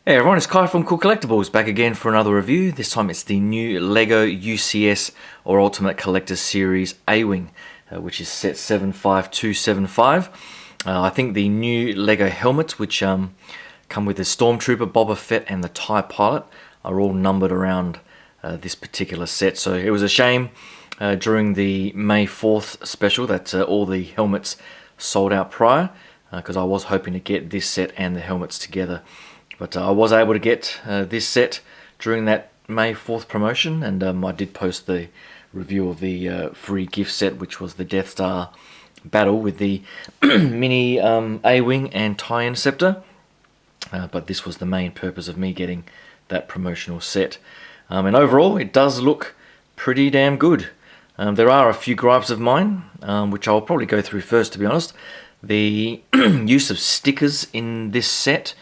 Hey everyone, it's Kai from Cool Collectibles, back again for another review. This time it's the new LEGO UCS or Ultimate Collector Series A-Wing, which is set 75275. I think the new LEGO helmets, which come with the Stormtrooper, Boba Fett and the TIE Pilot, are all numbered around this particular set. So it was a shame during the May 4th special that all the helmets sold out prior, because I was hoping to get this set and the helmets together. But I was able to get this set during that May 4th promotion, and I did post the review of the free gift set, which was the Death Star battle with the mini A-Wing and TIE Interceptor. But this was the main purpose of me getting that promotional set. And overall, it does look pretty damn good. There are a few gripes of mine, which I'll probably go through first, to be honest. The use of stickers in this set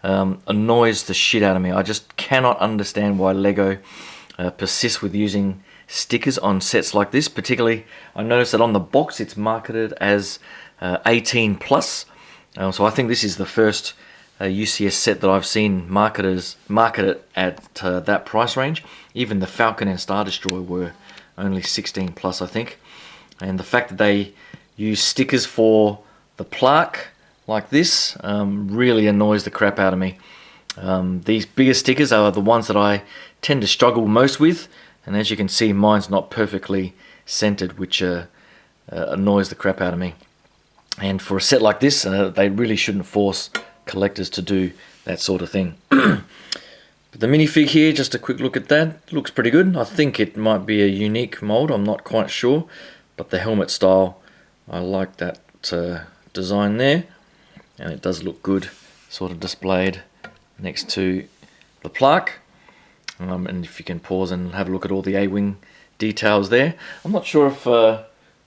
annoys the shit out of me. I just cannot understand why LEGO persists with using stickers on sets like this. Particularly, I noticed that on the box it's marketed as 18 plus. So I think this is the first UCS set that I've seen marketed at that price range. Even the Falcon and Star Destroyer were only 16 plus, I think. And the fact that they use stickers for the plaque like this really annoys the crap out of me. These bigger stickers are the ones that I tend to struggle most with, and as you can see, mine's not perfectly centered, which annoys the crap out of me. And for a set like this, they really shouldn't force collectors to do that sort of thing. But the minifig here, just a quick look at that, looks pretty good. I think it might be a unique mold, I'm not quite sure, but the helmet style, I like that design there. And it does look good, sort of displayed next to the plaque. And if you can pause and have a look at all the A-Wing details there. I'm not sure if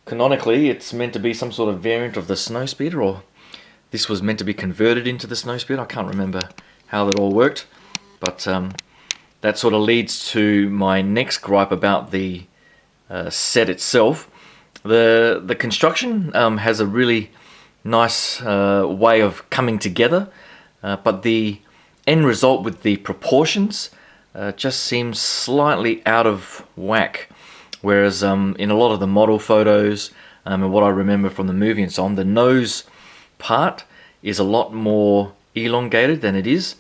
canonically it's meant to be some sort of variant of the Snowspeeder, or this was meant to be converted into the Snowspeeder. I can't remember how that all worked. But that sort of leads to my next gripe about the set itself. The construction has a really nice way of coming together, but the end result with the proportions just seems slightly out of whack. Whereas in a lot of the model photos and what I remember from the movie and so on, the nose part is a lot more elongated than it is,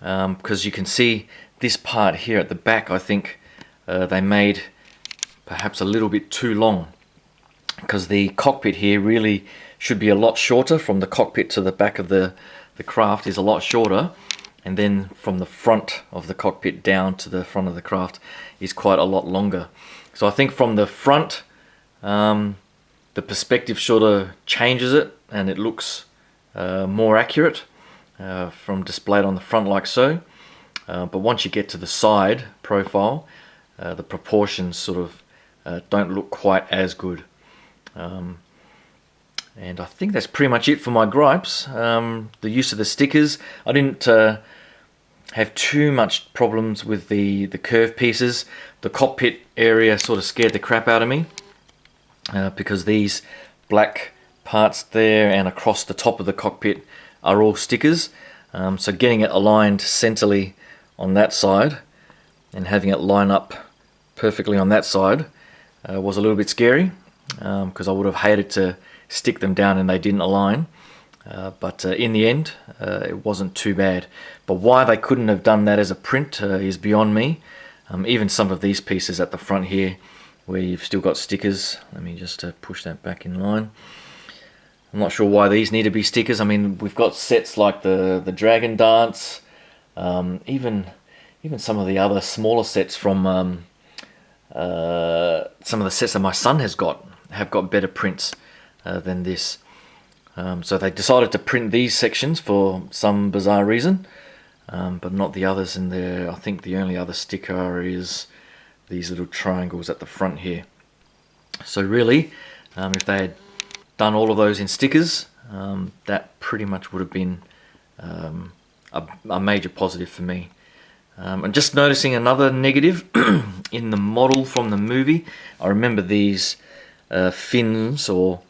because you can see this part here at the back. I think they made perhaps a little bit too long, because the cockpit here really should be a lot shorter. From the cockpit to the back of the craft is a lot shorter, and then from the front of the cockpit down to the front of the craft is quite a lot longer. So I think from the front, the perspective sort of changes it, and it looks more accurate from displayed on the front like so. But once you get to the side profile, the proportions sort of don't look quite as good. And I think that's pretty much it for my gripes. The use of the stickers, I didn't have too much problems with the curved pieces. The cockpit area sort of scared the crap out of me, because these black parts there and across the top of the cockpit are all stickers. So getting it aligned centrally on that side and having it line up perfectly on that side was a little bit scary, because I would have hated to stick them down and they didn't align. But in the end, it wasn't too bad. But why they couldn't have done that as a print is beyond me. Even some of these pieces at the front here, where you've still got stickers. Let me just push that back in line. I'm not sure why these need to be stickers. I mean, we've got sets like the Dragon Dance, even some of the other smaller sets from some of the sets that my son have got better prints than this. So they decided to print these sections for some bizarre reason, but not the others. And I think the only other sticker is these little triangles at the front here. So really, if they had done all of those in stickers, that pretty much would have been a major positive for me. And just noticing another negative in the model from the movie, I remember these fins or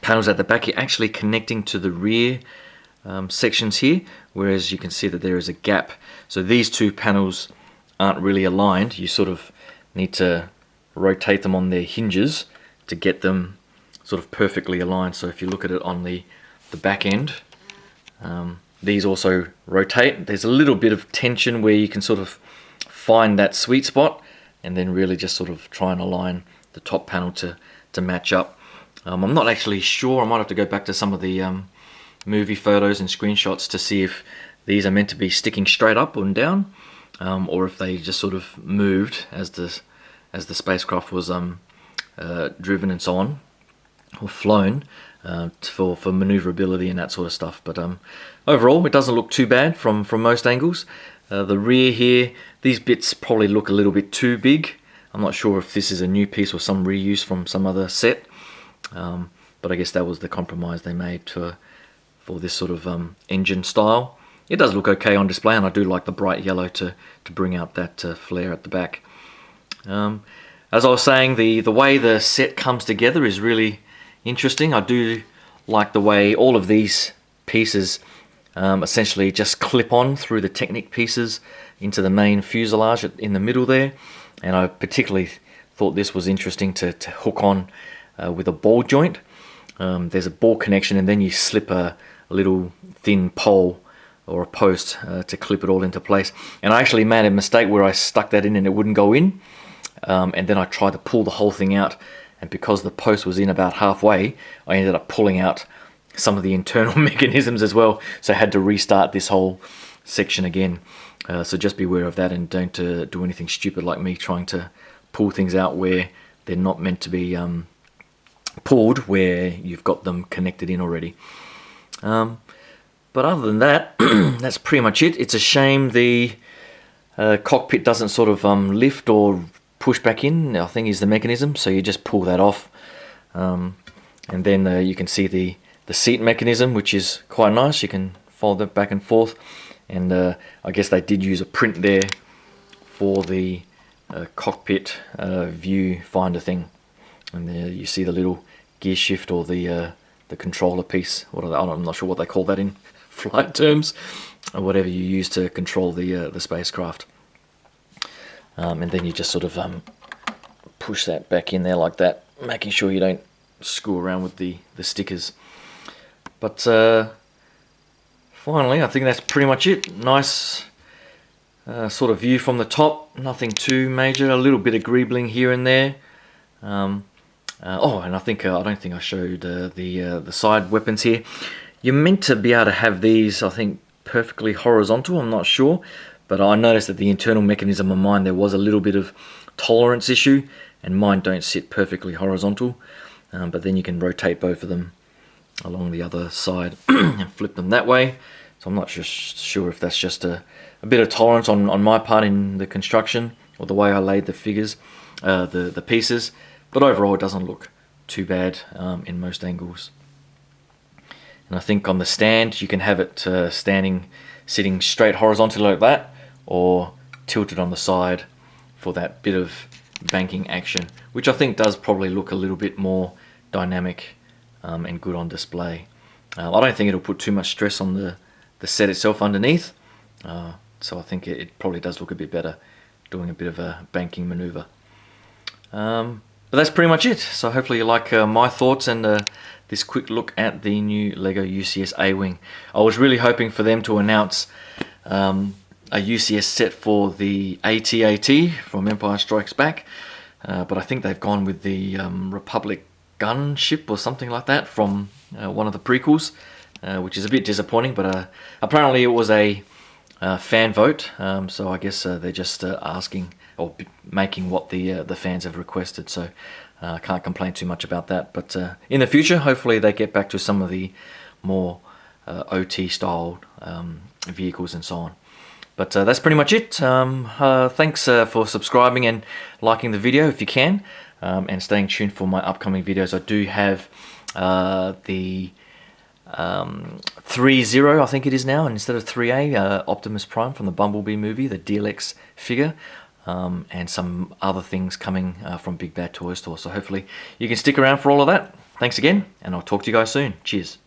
panels at the back are actually connecting to the rear sections here, whereas you can see that there is a gap. So these two panels aren't really aligned. You sort of need to rotate them on their hinges to get them sort of perfectly aligned. So if you look at it on the back end, these also rotate. There's a little bit of tension where you can sort of find that sweet spot and then really just sort of try and align the top panel to match up. I'm not actually sure. I might have to go back to some of the movie photos and screenshots to see if these are meant to be sticking straight up and down, or if they just sort of moved as the spacecraft was driven and so on, or flown, for maneuverability and that sort of stuff. But overall, it doesn't look too bad from most angles. The rear here, these bits probably look a little bit too big. I'm not sure if this is a new piece or some reuse from some other set, but I guess that was the compromise they made for this sort of engine style. It does look okay on display, and I do like the bright yellow to bring out that flare at the back. As I was saying, the way the set comes together is really interesting. I do like the way all of these pieces essentially just clip on through the Technic pieces into the main fuselage in the middle there, and I particularly thought this was interesting to hook on with a ball joint. There's a ball connection, and then you slip a little thin pole or a post to clip it all into place. And I actually made a mistake where I stuck that in and it wouldn't go in, and then I tried to pull the whole thing out, and because the post was in about halfway, I ended up pulling out some of the internal mechanisms as well, so I had to restart this whole section again. So just beware of that, and don't do anything stupid like me trying to pull things out where they're not meant to be pulled, where you've got them connected in already. But other than that, that's pretty much it. It's a shame the cockpit doesn't sort of lift or push back in, I think is the mechanism, so you just pull that off. And then you can see the seat mechanism, which is quite nice. You can fold it back and forth, and I guess they did use a print there for the cockpit view finder thing. And there you see the little gear shift, or the controller piece. I'm not sure what they call that in flight terms, or whatever you use to control the spacecraft. And then you just sort of push that back in there like that, making sure you don't screw around with the stickers. But finally, I think that's pretty much it. Nice sort of view from the top, nothing too major, a little bit of greebling here and there. Oh, and I don't think I showed the side weapons here. You're meant to be able to have these, I think, perfectly horizontal. I'm not sure, but I noticed that the internal mechanism of mine, there was a little bit of tolerance issue, and mine don't sit perfectly horizontal. But then you can rotate both of them along the other side and flip them that way. So I'm not sure if that's just a bit of tolerance on my part in the construction, or the way I laid the figures, the pieces. But overall, it doesn't look too bad in most angles. And I think on the stand, you can have it sitting straight horizontally like that, or tilted on the side for that bit of banking action, which I think does probably look a little bit more dynamic and good on display. I don't think it'll put too much stress on the set itself underneath, so I think it probably does look a bit better doing a bit of a banking maneuver. But that's pretty much it. So hopefully you like my thoughts and this quick look at the new LEGO UCS A-Wing. I was really hoping for them to announce a UCS set for the AT-AT from Empire Strikes Back, but I think they've gone with the Republic gunship or something like that from one of the prequels, which is a bit disappointing, but apparently it was a fan vote, so I guess they're just asking or making what the fans have requested, so I can't complain too much about that. But in the future, hopefully they get back to some of the more OT style vehicles and so on. But that's pretty much it. Thanks for subscribing and liking the video if you can, and staying tuned for my upcoming videos. I do have the 3-0, I think it is now, and instead of 3A, Optimus Prime from the Bumblebee movie, the DLX figure, and some other things coming from Big Bad Toy Store. So hopefully you can stick around for all of that. Thanks again, and I'll talk to you guys soon. Cheers.